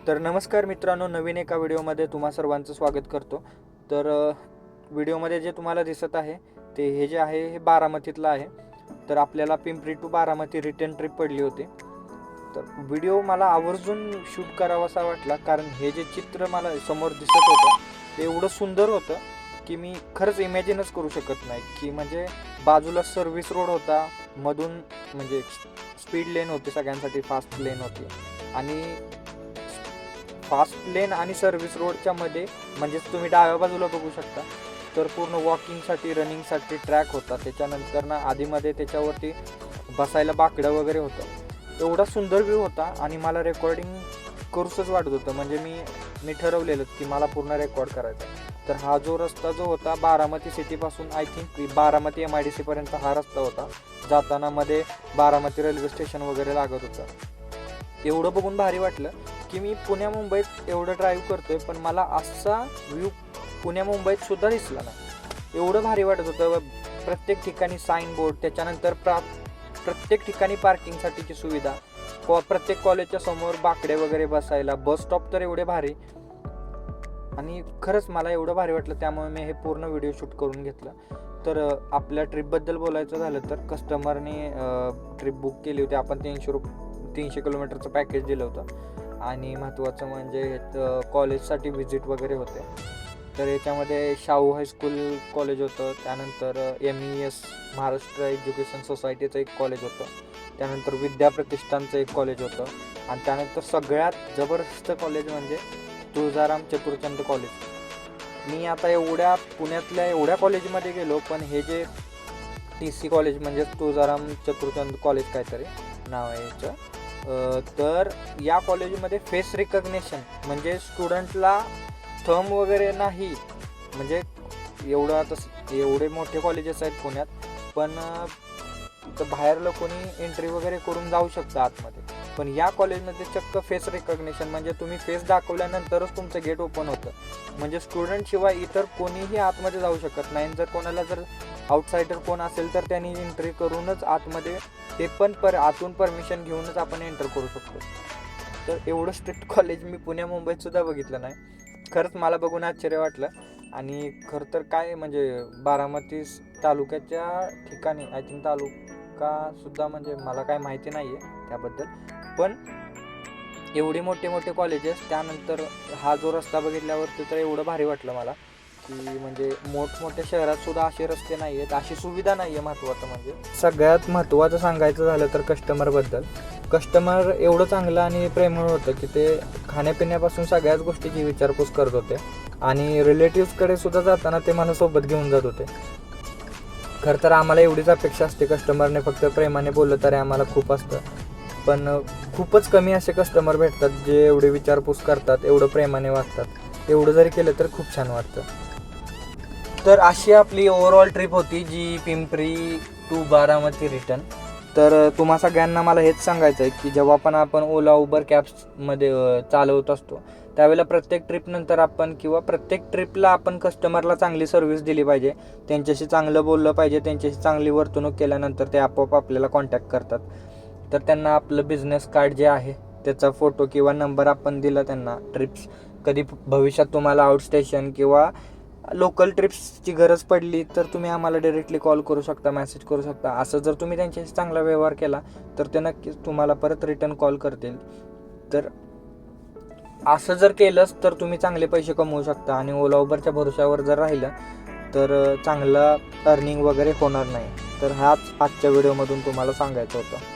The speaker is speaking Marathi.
तर नमस्कार मित्रांनो, नवीन एका व्हिडिओमध्ये तुम्हा सर्वांचं स्वागत करतो. तर व्हिडिओमध्ये जे तुम्हाला दिसत आहे ते हे जे आहे हे बारामतीतलं आहे. तर आपल्याला Pimpri to Baramati return trip पडली होती. तर व्हिडिओ मला आवर्जून शूट करावासा वाटला, कारण हे जे चित्र मला समोर दिसत होतं ते एवढं सुंदर होतं की मी खरंच इमॅजिनच करू शकत नाही. की म्हणजे बाजूला सर्व्हिस रोड होता, मधून म्हणजे स्पीड लेन होती, सगळ्यांसाठी फास्ट लेन होती, आणि फास्ट लेन आणि सर्व्हिस रोडच्या मध्ये म्हणजेच तुम्ही डाव्या बाजूला बघू शकता तर पूर्ण वॉकिंगसाठी रनिंगसाठी ट्रॅक होता. त्याच्यानंतर ना आधीमध्ये त्याच्यावरती बसायला बाकडं वगैरे होतं. एवढा सुंदर व्ह्यू होता आणि मला रेकॉर्डिंग करूसच वाटत होतं. म्हणजे मी ठरवलेलं की मला पूर्ण रेकॉर्ड करायचा. तर हा जो रस्ता जो होता बारामती सिटीपासून आय थिंक बारामती MIDC पर्यंत हा रस्ता होता. जाताना मध्ये बारामती रेल्वे स्टेशन वगैरे लागत होतं. एवढं बघून भारी वाटलं की मी पुण्या मुंबईत एवढं ड्राईव्ह करतोय पण मला असा व्ह्यू पुण्या मुंबईत सुद्धा दिसला नाही. एवढं भारी वाटत होतं. प्रत्येक ठिकाणी साईन बोर्ड, त्याच्यानंतर प्रत्येक ठिकाणी पार्किंगसाठीची सुविधा, प्रत्येक कॉलेजच्या समोर बाकडे वगैरे बसायला, बस स्टॉप तर एवढे भारी. आणि खरंच मला एवढं भारी वाटलं, त्यामुळे मी हे पूर्ण व्हिडिओ शूट करून घेतलं. तर आपल्या ट्रिपबद्दल बोलायचं झालं तर कस्टमरने ट्रिप बुक केली होती. आपण 300 किलोमीटरचं पॅकेज दिलं होतं. आणि महत्त्वाचं म्हणजे कॉलेजसाठी व्हिजिट वगैरे होते. तर याच्यामध्ये शाहू हायस्कूल कॉलेज होतं, त्यानंतर MES महाराष्ट्र एज्युकेशन सोसायटीचं एक कॉलेज होतं, त्यानंतर विद्याप्रतिष्ठानचं एक कॉलेज होतं, आणि त्यानंतर सगळ्यात जबरदस्त कॉलेज म्हणजे तुळजाराम चतुरचंद कॉलेज. मी आता एवढ्या पुण्यातल्या एवढ्या कॉलेजमध्ये गेलो, पण हे जे TC कॉलेज म्हणजे तुळजाराम चतुरचंद कॉलेज काहीतरी नाव आहे याचं. तर या कॉलेजमध्ये फेस रिकग्नेशन म्हणजे स्टुडंटला थंब वगैरे नाही. म्हणजे एवढं आता एवढे मोठे कॉलेजेस आहेत पुण्यात, पण बाहेरला कोणी एंट्री वगैरे करून जाऊ शकतं आतमध्ये. पण या कॉलेजमध्ये चक्क फेस रिकग्नेशन म्हणजे तुम्ही फेस दाखवल्यानंतरच तुमचं गेट ओपन होतं. म्हणजे स्टुडंट शिवाय इतर कोणीही आतमध्ये जाऊ शकत नाही. जर कोणाला जर आउटसाइडर कोण असेल तर त्यांनी एंट्री करूनच आतमध्ये, ते पण आतून परमिशन घेऊनच आपण एंटर करू शकतो. तर एवढं स्ट्रिक्ट कॉलेज मी पुण्या मुंबईत सुद्धा बघितलं नाही. खरंच मला बघून आश्चर्य वाटलं. आणि खरं तर काय म्हणजे बारामती तालुक्याच्या ठिकाणी आय थिंक तालुकासुद्धा म्हणजे मला काय माहिती नाही आहे त्याबद्दल, पण एवढे मोठे कॉलेजेस, त्यानंतर हा जो रस्ता बघितल्यावरती तर एवढं भारी वाटलं मला की म्हणजे मोठमोठ्या शहरात सुद्धा असे रस्ते नाही आहेत, अशी सुविधा नाही आहे. महत्त्वाचं म्हणजे सगळ्यात महत्त्वाचं सांगायचं झालं तर कस्टमरबद्दल. कस्टमर एवढं चांगलं आणि प्रेमळ होतं की ते खाण्यापिण्यापासून सगळ्याच गोष्टीची विचारपूस करत होते. आणि रिलेटिव्सकडे सुद्धा जाताना ते मला सोबत घेऊन जात होते. खरं तर आम्हाला एवढीच अपेक्षा असते, कस्टमरने फक्त प्रेमाने बोललं तरी आम्हाला खूप असतं. पण खूपच कमी असे कस्टमर भेटतात जे एवढे विचारपूस करतात, एवढं प्रेमाने वागतात. एवढं जरी केलं तर खूप छान वाटतं. तर अशी आपली ओव्हरऑल ट्रिप होती जी पिंपरी टू बारामती रिटर्न. तर तुम्हा सगळ्यांना मला हेच सांगायचं आहे की जेव्हा पण आपण ओला उबर कॅब्समध्ये चालवत असतो त्यावेळेला प्रत्येक ट्रिपनंतर आपण किंवा प्रत्येक ट्रिपला आपण कस्टमरला चांगली सर्व्हिस दिली पाहिजे, त्यांच्याशी चांगलं बोललं पाहिजे. त्यांच्याशी चांगली वर्तणूक केल्यानंतर ते आपोआप आपल्याला कॉन्टॅक्ट करतात. तर त्यांना आपलं बिझनेस कार्ड जे आहे त्याचा फोटो किंवा नंबर आपण दिला त्यांना, ट्रिप्स कधी भविष्यात तुम्हाला आउट स्टेशन किंवा लोकल ट्रिप्सची गरज पडली तर तुम्ही आम्हाला डायरेक्टली कॉल करू शकता, मेसेज करू शकता. असं जर तुम्ही त्यांच्याशी चांगला व्यवहार केला तर ते नक्कीच तुम्हाला परत रिटर्न कॉल करतील. तर असं जर केलंच तर तुम्ही चांगले पैसे कमवू शकता. आणि ओला उबरच्या भरोश्यावर जर राहिलं तर चांगलं अर्निंग वगैरे होणार नाही. तर हाच आजच्या व्हिडिओमधून तुम्हाला सांगायचं होतं.